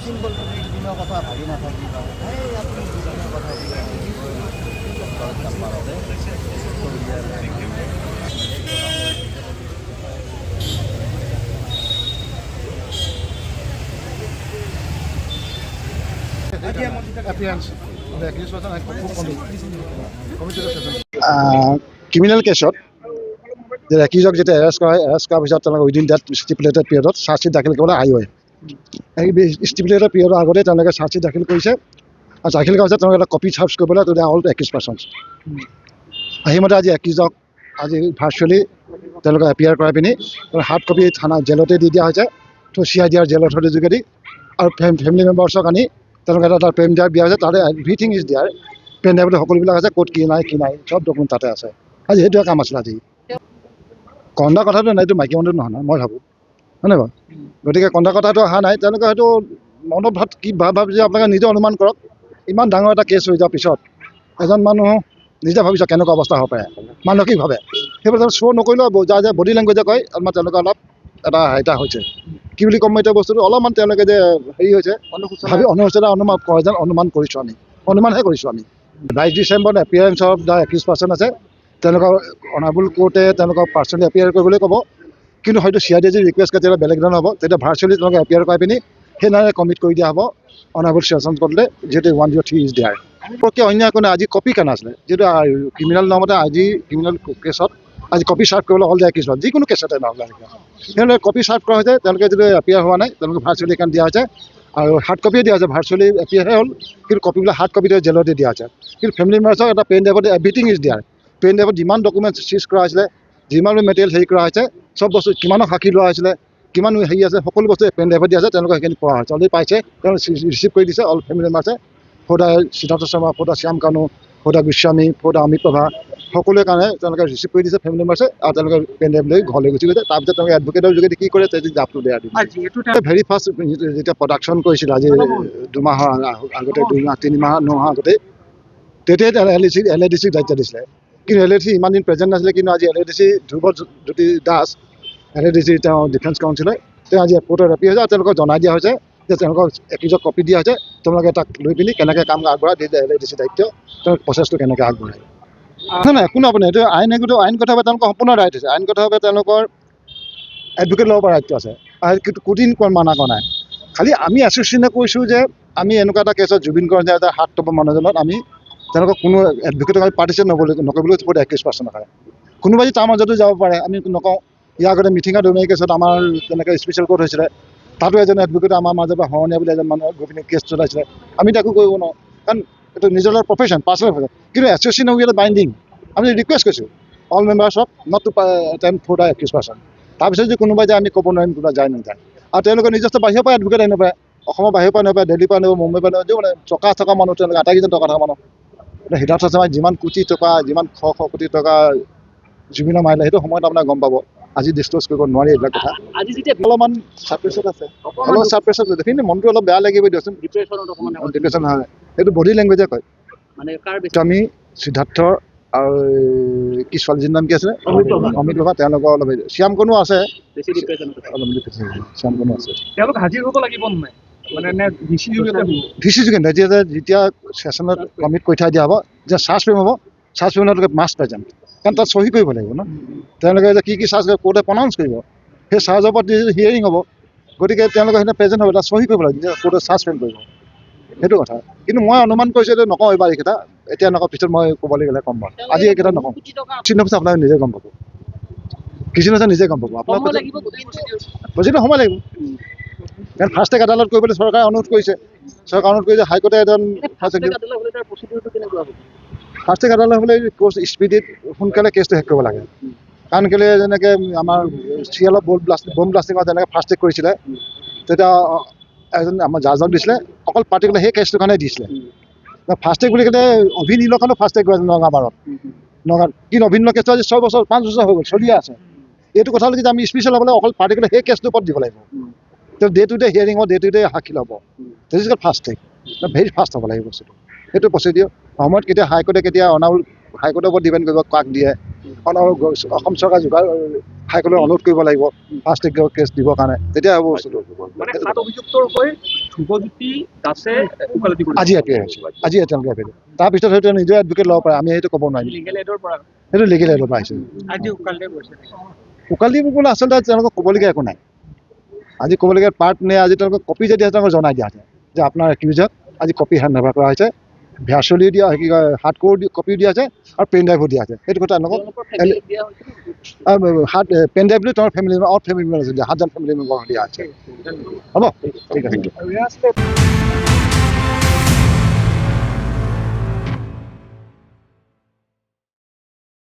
Simple দিনৰ কথা ভাবি নাথাকি এই আপুনি দুদিনৰ কথা ক্ৰিমিনেল কেছত যে একিজক যেতিয়া এৰেষ্ট কৰা হয়, এৰেষ্ট কৰাৰ পিছত তেওঁলোকে উইদিন ডেট ষ্টিপুলেটেড পিৰিয়ডত চাৰ্জশ্বিট দাখিল কৰিবলৈ আহি হয়। এই ষ্টিপুলেটেড পিৰিয়ডৰ আগতে তেওঁলোকে চাৰ্জশ্বিট দাখিল কৰিছে আৰু দাখিল কৰাৰ পিছত তেওঁলোকে এটা কপি চাৰ্জ কৰিবলৈ তোলে অল একিউজ পাৰ্চনছ। সেইমতে আজি একিজক আজি ভাৰ্চুৱেলি তেওঁলোকে এপিয়াৰ কৰাই পিনি হাৰ্ড কপি থানা জেলতে দি দিয়া হৈছে। তো CIDৰ জেল অথৰিটিৰ যোগেদি আৰু ফেমিলি মেম্বাৰ্ছক আনি তেওঁলোকে এটা পেন ড্ৰাইভ দিয়া হৈছে। তাতে এভৰিথিং ইজ দিয়াৰ পেন ড্ৰাইভত সকলোবিলাক আছে, ক'ত কি নাই চব ডকুমেণ্ট তাতে আছে। আজি সেইটোৱে কাম আছিলে। আজি কন্দা কথাটো নাই, এইটো মাইকী মানুহটো নহয় নহয় মই ভাবোঁ, হয় নাই বাৰু? গতিকে কন্দা কথাটো অহা নাই। তেওঁলোকে হয়তো মনত কি ভাবিছে আপোনালোকে নিজে অনুমান কৰক। ইমান ডাঙৰ এটা কেছ হৈ যোৱাৰ পিছত এজন মানুহ নিজে ভাবিছে কেনেকুৱা অৱস্থা হ'ব পাৰে, মানসিকভাৱে সেইবোৰ শ্ব' নকৰিলেও যাৰ যে বডি লেংগুৱেজে কয় অলপমান তেওঁলোকে অলপ এটা হৈছে কি বুলি ক'ম এতিয়া বস্তুটো অলপমান তেওঁলোকে যে হেৰি হৈছে ভাবি অনুমান কৰে যেন অনুমান কৰিছোঁ আমি, অনুমানহে কৰিছোঁ আমি। 22 ডিচেম্বৰত appearance of the accuse person আছে। তেওঁলোকৰ অনাৰেবল কোৰ্টে তেওঁলোকক পাৰ্চনেলি এপিয়াৰ কৰিবলৈ ক'ব, কিন্তু হয়তো CID যদি ৰিকুৱেষ্ট কৰে তেতিয়া বেলেগ ধৰণৰ হ'ব। তেতিয়া ভাৰ্চুৱেলি তেওঁলোকে এপিয়াৰ কৰাই পিনি সেইদিনাই কমিট কৰি দিয়া হ'ব অনাৰেবল ছেছন কোৰ্টে, যিহেতু 103 ইজ দেয়াৰ। পক্ষে অন্য একো নাই। আজি কপি কেনে আছিলে, যিহেতু ক্ৰিমিনেল নৰ্মতে আজি ক্ৰিমিনেল কেছত আজি কপি চাৰ্ভ কৰিবলৈ হ'ল দিয়া কেছত যিকোনো কেছতে নহ'লে তেওঁলোকে কপি চাৰ্ভ কৰা হৈছে। তেওঁলোকে যদি এপিয়াৰ হোৱা নাই তেওঁলোকে ভাৰ্চুৱেলি কাৰণ দিয়া হৈছে আৰু হাৰ্ড কপিয়ে দিয়া হৈছে। ভাৰ্চুৱেলি এপিয়াৰহে হ'ল, কিন্তু কপিবিলাক হাৰ্ড কপিতে জেলতে দিয়া হৈছে। কিন্তু ফেমিলি মেম্বাৰ্ছক এটা পেন ড্ৰাইভত এভৰিথিং ইজ দিয়াৰ পেন ড্ৰাইভত যিমান ডকুমেণ্টছ চিজ কৰা হৈছিলে, যিমান মেটেৰিয়েল হেৰি কৰা হৈছে, চব বস্তু কিমানো সাক্ষী লোৱা হৈছিলে, কিমান হেৰি আছে, সকলো বস্তু পেন ড্ৰাইভত দিয়া আছে। তেওঁলোকে সেইখিনি পোৱা হৈছে, অলৰেডি পাইছে, তেওঁলোকে ৰিচিভ কৰি দিছে। All family মেম্বাৰ্ছে Fauda Siddharth Sharma, Fauda Shyam Kanu, Fauda Goswami, Fauda Amit Prabha সকলোৰে কাৰণে তেওঁলোকে ৰিচিভ কৰি দিছে ফেমিলি মেম্বাৰ্ছে। আৰু তেওঁলোকে পেন ড্ৰাইভ লৈ ঘৰলৈ গুচি গৈছে। তাৰপিছত তেওঁলোকে এডভকেটৰ যোগেদি কি কৰে জাপটো দিয়া দিব। ভেৰি ফাৰ্ষ্ট যেতিয়া প্ৰডাকশ্যন কৰিছিল আজি 2 মাহৰ আগতে, 2 মাহ 3 মাহ 9 মাহ আগতে, তেতিয়াই LADC দায়িত্ব দিছিলে। কিন্তু LADC ইমান দিন প্ৰেজেণ্ট নাছিলে। কিন্তু আজি LADC ধ্ৰুৱজ্যোতি দাস, LADC তেওঁ ডিফেন্স কাউন্সিলৰ, তেওঁ আজি এয়াৰপৰ্টত এপিয়াৰ হৈছে আৰু তেওঁলোকক জনাই দিয়া হৈছে যে তেওঁলোকক একিজক কপি দিয়া হৈছে। তেওঁলোকে তাক লৈ পিনি কেনেকৈ কাম আগবঢ়ায় দি LADC দায়িত্ব, তেওঁলোক প্ৰচেছটো কেনেকৈ আগবঢ়ায়। নাই একো আপুনি এইটো আইনগতভাৱে তেওঁলোকৰ সম্পূৰ্ণ ৰাইট হৈছে। আইনগতভাৱে তেওঁলোকৰ এডভকেট ল'ব পৰা ৰাইটটো আছে। কিন্তু কোটিন মানা কৰা নাই। খালি আমি এছ'চিয়েশ্যনে কৈছোঁ যে আমি এনেকুৱা এটা কেছত জুবিন গাৰ্গে এটা হাত টপৰ মানুহজনত আমি তেওঁলোকক কোনো এডভকেটক আমি পাৰ্টিচিপেট নকৰিবলৈ বহুত একিউজ পাৰ্চন আছে। কোনোবাই যদি তাৰ মাজতো যাব পাৰে, আমি নকওঁ। ইয়াৰ আগতে মিঠিঙা দৈমাৰী কেছত আমাৰ তেনেকৈ স্পেচিয়েল কোৰ্ট হৈছিলে, তাতো এজন এডভকেট আমাৰ মাজৰ পৰা শৰণীয়া বুলি এজন মানুহে গৈ পিনি কেছ চলাইছিলে। আমি একো কৰিব নোৱাৰোঁ, কাৰণ এইটো নিজৰ প্ৰফেশ্যন, পাৰ্চনেল প্ৰফেশ্যন। কিন্তু এছ'চিয়েশ্যন উইথ বাইণ্ডিং আমি ৰিকুৱেষ্ট কৰিছোঁ অল মেম্বাৰ্ছক not to attempt for the accuse person. তাৰপিছত যদি কোনোবাই যায় আমি ক'ব নোৱাৰিম কোনোবা যায় নাযায়। আৰু তেওঁলোকে নিজস্ব বাহিৰৰ পৰা এডভকেট আনিব পাৰে, অসমৰ বাহিৰৰ পৰা আনিব পাৰে, দিল্লীৰ পৰা আনিব, মুম্বাইৰ পৰা আনিব, মানে টকা মানুহ তেওঁলোকে আটাইকেইজন টকা থকা মানুহ। সিদ্ধাৰ্থ শৰ্মাই যিমান কোটি টকা, যিমান শ কোটি টকা জুবিনৰ মাৰিলে সেইটো সময়ত আপোনাৰ গম পাব। আজি ডিছক্ল'জ কৰিব নোৱাৰি এইবিলাক কথা। অলপমান ছাপ্ৰেছত আছে, অলপ ছাপ্ৰেছত আছে, কিন্তু মনটো অলপ বেয়া লাগিব দিয়কচোন। ডিপ্ৰেশ্যন নহয়, সেইটো বডি লেংগুৱেজে কয়। আমি সিদ্ধাৰ্থ আৰু কি ছোৱালীজনীৰ নাম কি আছিলে, অমিত প্ৰভা, তেওঁলোকৰ অলপ শ্যাম কনো আছে, শ্যাম কনো আছে। যেতিয়া ছেশ্যনত কমিট কৰি থৈ দিয়া হ'ব যে চাৰ্জ ফ্ৰেম হ'ব, চাৰ্জ ফ্ৰেমত মাষ্ট প্ৰেজেণ্ট, কাৰণ তাত চহী কৰিব লাগিব ন। তেওঁলোকে যে কি চাৰ্জ কোৰ্টে প্ৰনাউন্স কৰিব, সেই চাৰ্জৰ ওপৰত হিয়াৰিং হ'ব। গতিকে তেওঁলোকে সেইদিনা প্ৰেজেণ্ট হ'ব, তাত চহী কৰিব লাগিব, যেতিয়া কোৰ্টে চাৰ্জ ফ্ৰেম কৰিব, সেইটো কথা। কিন্তু মই অনুমান কৰিছোঁ এইটো নকওঁ এইবাৰ এইকেইটা, এতিয়া নকওঁ, পিছত মই ক'বলৈ গ'লে ক'ম বাৰু। আজি এইকেইটা নকওঁ, চিন্তা পিছত আপোনালোকে নিজে গম পাব, কিছু নহয় নিজে গম পাব। আপোনাৰ প্ৰচিডিউৰ সময় লাগিব, কাৰণ ফাৰ্ষ্ট ট্ৰেক আদালত কৰিবলৈ চৰকাৰে অনুৰোধ কৰিছে। চৰকাৰে অনুৰোধ কৰিছে, হাইকোৰ্টে এজন ফাৰ্ষ্ট ট্ৰেক আদালত হ'লে স্পীডিত সোনকালে কেছটো শেষ কৰিব লাগে। কাৰণ কেলৈ যেনেকৈ আমাৰ চিৰিয়েলত বম ব্লাষ্টিঙত যেনেকৈ ফাৰ্ষ্ট ট্ৰেক কৰিছিলে, তেতিয়া এজন আমাৰ জাজক দিছিলে, অকল পাৰ্টিকুলাৰ সেই কেছটোৰ কাৰণে দিছিলে। ফাৰ্ষ্ট ট্ৰেক বুলি ক'লে অভিনীলৰ কাৰণেও ফাৰ্ষ্ট ট্ৰেক কৰিছে নগাঁৱত। কিন্তু অভিনীলৰ কেছটো আজি 6 বছৰ 5 বছৰ হৈ গ'ল, চলিয়ে আছে। এইটো কথা হ'ল যে আমি স্পেচিয়েল হ'বলৈ অকল পাৰ্টিকুলাৰ সেই কেছটোৰ ওপৰত দিব লাগিব। তেওঁ ডে টু ডে হিয়াৰিং হ'ব, ডে টু ডে সাক্ষী ল'ব, this is fast track, very fast হ'ব লাগিব বস্তুটো। সেইটো প্ৰচিডিউৰ সময়ত কেতিয়া হাইকোৰ্টে কেতিয়া অনাউল হাইকোৰ্টৰ ওপৰত ডিপেণ্ড কৰিব কাক দিয়ে। অসম চৰকাৰ হাইকোৰ্টে অনুৰোধ কৰিব লাগিব ফাৰ্ষ্ট ট্ৰেক কেছ দিবৰ কাৰণে, তেতিয়া হ'ব বস্তুটো। ধ্ৰুৱজ্যোতি দাসে ওকালতি কৰিছে আজি এপিয়াৰ হৈছে আজি তেওঁলোকে এপিয়াৰ তাৰপিছত হয়তো নিজৰ এডভোকেট ল'ব পাৰে আমি সেইটো ক'ব নোৱাৰিম লিগেল এডৰ পৰা সেইটো লিগেল এডৰ পৰা আহিছে আজি ওকালতি কৰিছে উকালি বুলি আচলতে তেওঁলোকক ক'বলগীয়া একো নাই আজি ক'বলগীয়া পাৰ্ট নে আজি তেওঁলোকক কপি যদি আছে তেওঁলোকক জনাই দিয়া আছে যে আপোনাৰ একিউজক আজি কপি হেণ্ড অভাৰ কৰা হৈছে ভাৰ্চুৱেলি দিয়া কি কয় হাৰ্ড ক'ৰ কপিও দিয়া আছে আৰু পেন ড্ৰাইভো দিয়া আছে সেইটো কথা তেওঁলোকক পেন ড্ৰাইভ বুলি তোমাৰ ফেমিলি মেম্বাৰ ফেমিলি মেম্বাৰ আছে 7জন ফেমিলি মেম্বাৰ দিয়া আছে হ'ব ঠিক আছে